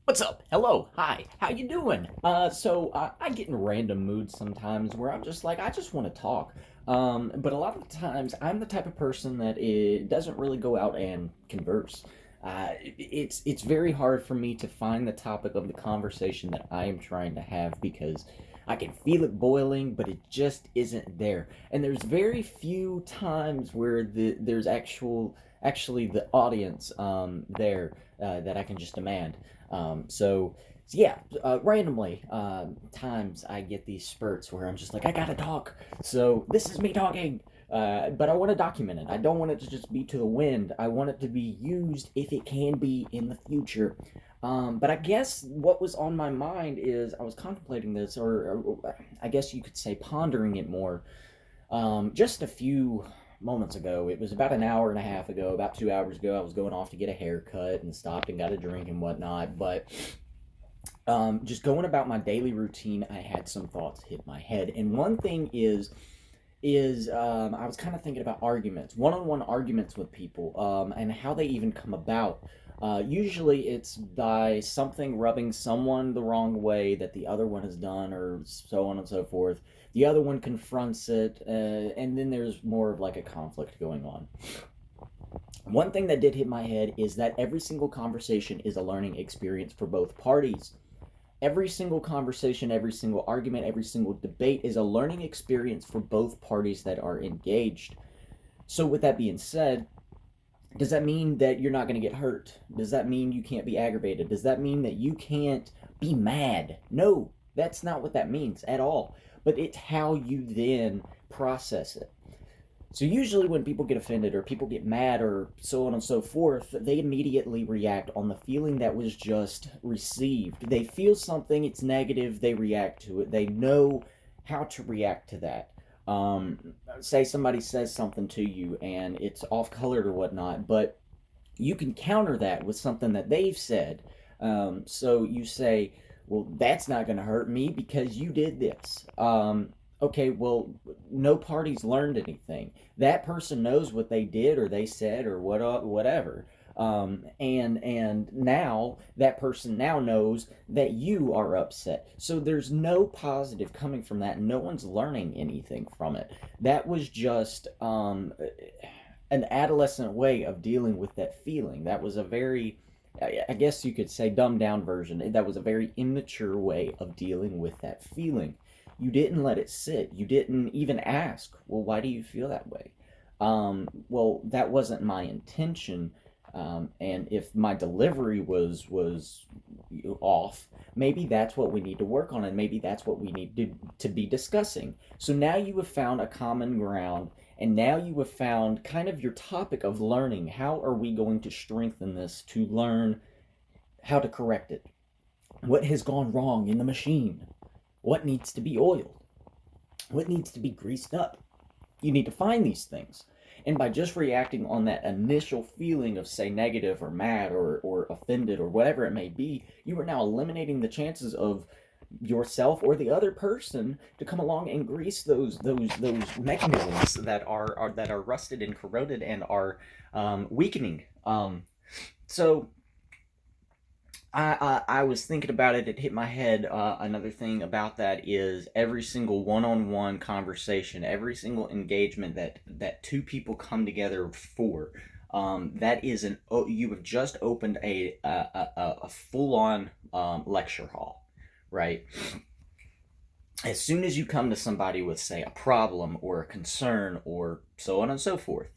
What's up? Hello. Hi. How you doing? I get in random moods sometimes where I'm just like, I just want to talk. But a lot of the times, I'm the type of person that it doesn't really go out and converse. It's very hard for me to find the topic of the conversation that I am trying to have because I can feel it boiling, but it just isn't there. And there's very few times where there's actually the audience there that I can just demand. Randomly, times I get these spurts where I'm just like, I gotta talk. So this is me talking. But I want to document it. I don't want it to just be to the wind. I want it to be used if it can be in the future. But I guess what was on my mind is I was contemplating this, or I guess you could say pondering it more. Just a few moments ago, it was about an hour and a half ago, about 2 hours ago, I was going off to get a haircut and stopped and got a drink and whatnot. But just going about my daily routine, I had some thoughts hit my head. And one thing is I was kind of thinking about arguments, one-on-one arguments with people, and how they even come about. Usually, it's by something rubbing someone the wrong way that the other one has done, or so on and so forth. The other one confronts it, and then there's more of like a conflict going on. One thing that did hit my head is that every single conversation is a learning experience for both parties. Every single conversation, every single argument, every single debate is a learning experience for both parties that are engaged. So, with that being said, does that mean that you're not going to get hurt? Does that mean you can't be aggravated? Does that mean that you can't be mad? No, that's not what that means at all. But it's how you then process it. So usually when people get offended or people get mad or so on and so forth, they immediately react on the feeling that was just received. They feel something, it's negative, they react to it. They know how to react to that. Say somebody says something to you and it's off colored or whatnot, but you can counter that with something that they've said. So you say, well, that's not going to hurt me because you did this. Okay, well, no parties learned anything. That person knows what they did or they said or whatever. And now that person now knows that you are upset. So there's no positive coming from that. No one's learning anything from it. That was just an adolescent way of dealing with that feeling. That was a very, I guess you could say, dumbed down version. That was a very immature way of dealing with that feeling. You didn't let it sit. You didn't even ask, well, why do you feel that way? Well, that wasn't my intention. And if my delivery was off, maybe that's what we need to work on, and maybe that's what we need to be discussing. So now you have found a common ground, and now you have found kind of your topic of learning. How are we going to strengthen this to learn how to correct it? What has gone wrong in the machine? What needs to be oiled? What needs to be greased up? You need to find these things. And by just reacting on that initial feeling of, say, negative or mad or offended or whatever it may be, you are now eliminating the chances of yourself or the other person to come along and grease those mechanisms that are rusted and corroded and are weakening. So I was thinking about it. It hit my head. Another thing about that is every single one-on-one conversation, every single engagement that two people come together for. That is an you have just opened a full-on lecture hall, right? As soon as you come to somebody with, say, a problem or a concern or so on and so forth,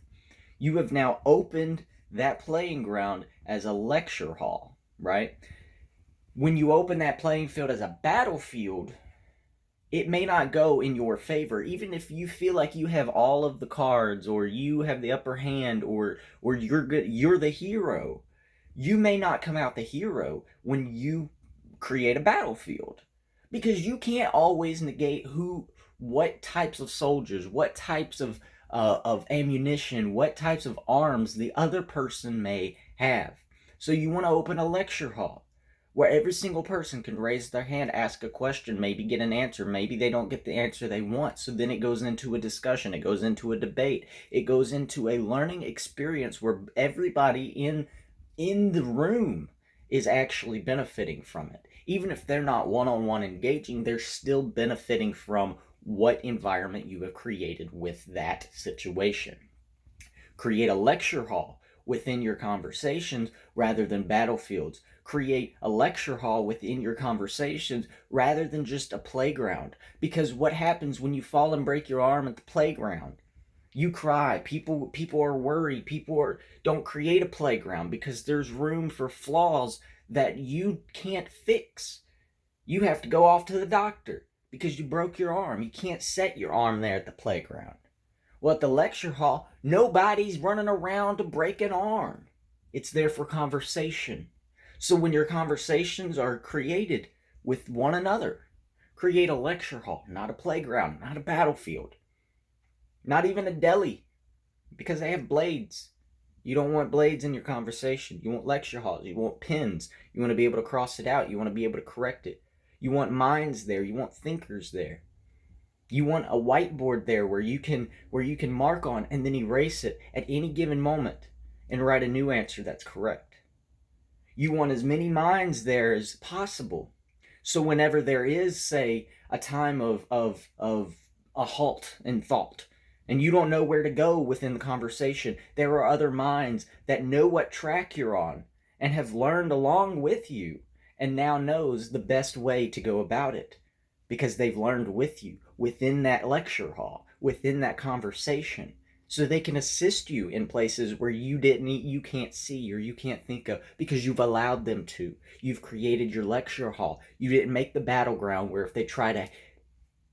you have now opened that playing ground as a lecture hall, right? When you open that playing field as a battlefield, it may not go in your favor, even if you feel like you have all of the cards or you have the upper hand or you're good, you're the hero. You may not come out the hero when you create a battlefield because you can't always negate what types of soldiers, what types of ammunition, what types of arms the other person may have. So you want to open a lecture hall where every single person can raise their hand, ask a question, maybe get an answer. Maybe they don't get the answer they want. So then it goes into a discussion, it goes into a debate, it goes into a learning experience where everybody in the room is actually benefiting from it. Even if they're not one-on-one engaging, they're still benefiting from what environment you have created with that situation. Create a lecture hall within your conversations rather than battlefields. Create a lecture hall within your conversations rather than just a playground. Because what happens when you fall and break your arm at the playground? You cry. People are worried. Don't create a playground because there's room for flaws that you can't fix. You have to go off to the doctor because you broke your arm. You can't set your arm there at the playground. Well, at the lecture hall, nobody's running around to break an arm. It's there for conversation. So when your conversations are created with one another, create a lecture hall, not a playground, not a battlefield, not even a deli, because they have blades. You don't want blades in your conversation. You want lecture halls. You want pens. You want to be able to cross it out. You want to be able to correct it. You want minds there. You want thinkers there. You want a whiteboard there where you can mark on and then erase it at any given moment and write a new answer that's correct. You want as many minds there as possible. So whenever there is, say, a time of a halt in thought, and you don't know where to go within the conversation, there are other minds that know what track you're on and have learned along with you and now knows the best way to go about it because they've learned with you within that lecture hall, within that conversation, so they can assist you in places where you can't see or you can't think of because you've allowed them to. You've created your lecture hall. You didn't make the battleground where if they try to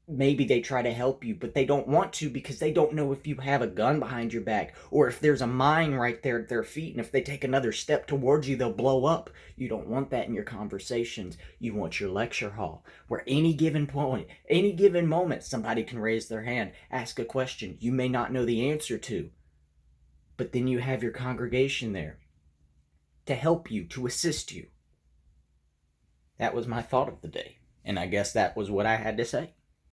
maybe they try to help you, but they don't want to because they don't know if you have a gun behind your back or if there's a mine right there at their feet, and if they take another step towards you, they'll blow up. You don't want that in your conversations. You want your lecture hall where any given point, any given moment, somebody can raise their hand, ask a question you may not know the answer to, but then you have your congregation there to help you, to assist you. That was my thought of the day, and I guess that was what I had to say.